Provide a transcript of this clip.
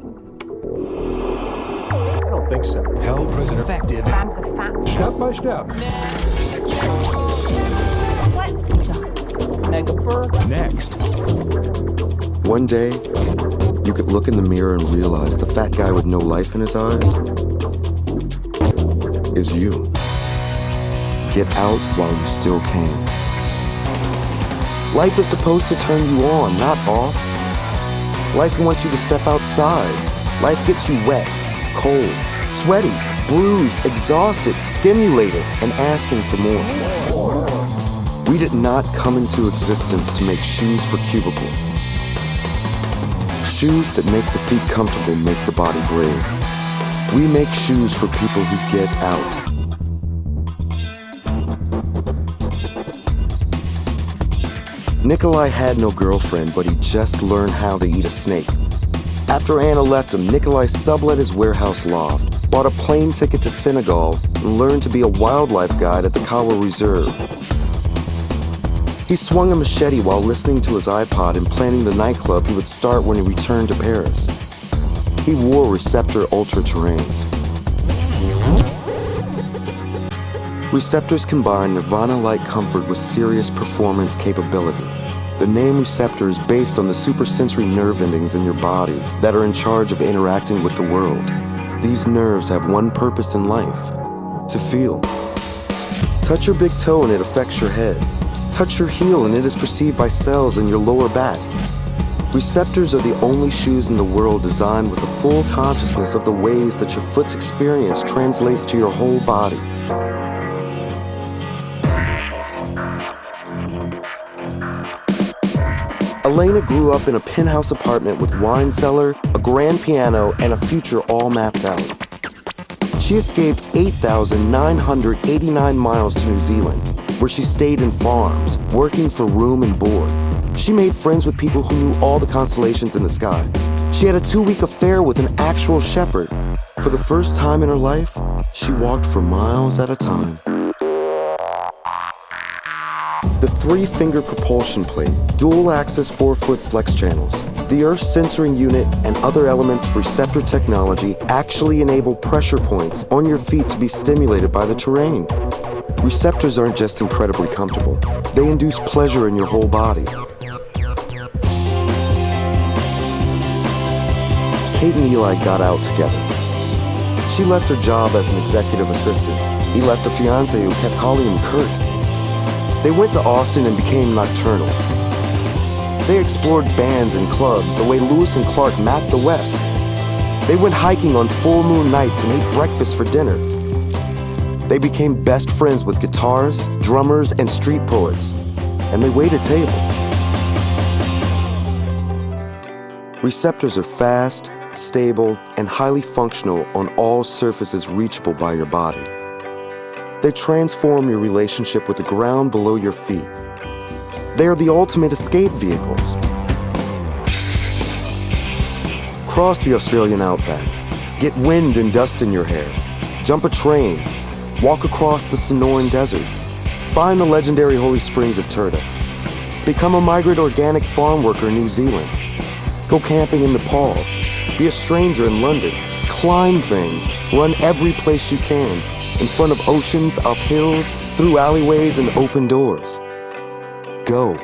I don't think so. Hell President effective. Step by step. What? Megapur? Next. One day, you could look in the mirror and realize the fat guy with no life in his eyes is you. Get out while you still can. Life is supposed to turn you on, not off. Life wants you to step outside. Life gets you wet, cold, sweaty, bruised, exhausted, stimulated, and asking for more. We did not come into existence to make shoes for cubicles. Shoes that make the feet comfortable make the body brave. We make shoes for people who get out. Nikolai had no girlfriend, but he just learned how to eat a snake. After Anna left him, Nikolai sublet his warehouse loft, bought a plane ticket to Senegal, and learned to be a wildlife guide at the Kawa Reserve. He swung a machete while listening to his iPod and planning the nightclub he would start when he returned to Paris. He wore Receptor Ultra Terrains. Receptors combine Nirvana-like comfort with serious performance capability. The name Receptor is based on the supersensory nerve endings in your body that are in charge of interacting with the world. These nerves have one purpose in life: to feel. Touch your big toe and it affects your head. Touch your heel and it is perceived by cells in your lower back. Receptors are the only shoes in the world designed with a full consciousness of the ways that your foot's experience translates to your whole body. Elena grew up in a penthouse apartment with wine cellar, a grand piano, and a future all mapped out. She escaped 8,989 miles to New Zealand, where she stayed in farms, working for room and board. She made friends with people who knew all the constellations in the sky. She had a 2-week affair with an actual shepherd. For the first time in her life, she walked for miles at a time. The 3-finger propulsion plate, dual-axis 4-foot flex channels, the Earth's sensoring unit, and other elements of Receptor technology actually enable pressure points on your feet to be stimulated by the terrain. Receptors aren't just incredibly comfortable. They induce pleasure in your whole body. Kate and Eli got out together. She left her job as an executive assistant. He left a fiancé who kept calling him Kurt. They went to Austin and became nocturnal. They explored bands and clubs the way Lewis and Clark mapped the West. They went hiking on full moon nights and ate breakfast for dinner. They became best friends with guitarists, drummers, and street poets, and they waited tables. Receptors are fast, stable, and highly functional on all surfaces reachable by your body. They transform your relationship with the ground below your feet. They are the ultimate escape vehicles. Cross the Australian outback, get wind and dust in your hair, jump a train, walk across the Sonoran Desert, find the legendary holy springs of Turda, become a migrant organic farm worker in New Zealand, go camping in Nepal, be a stranger in London, climb things, run every place you can, in front of oceans, up hills, through alleyways and open doors. Go.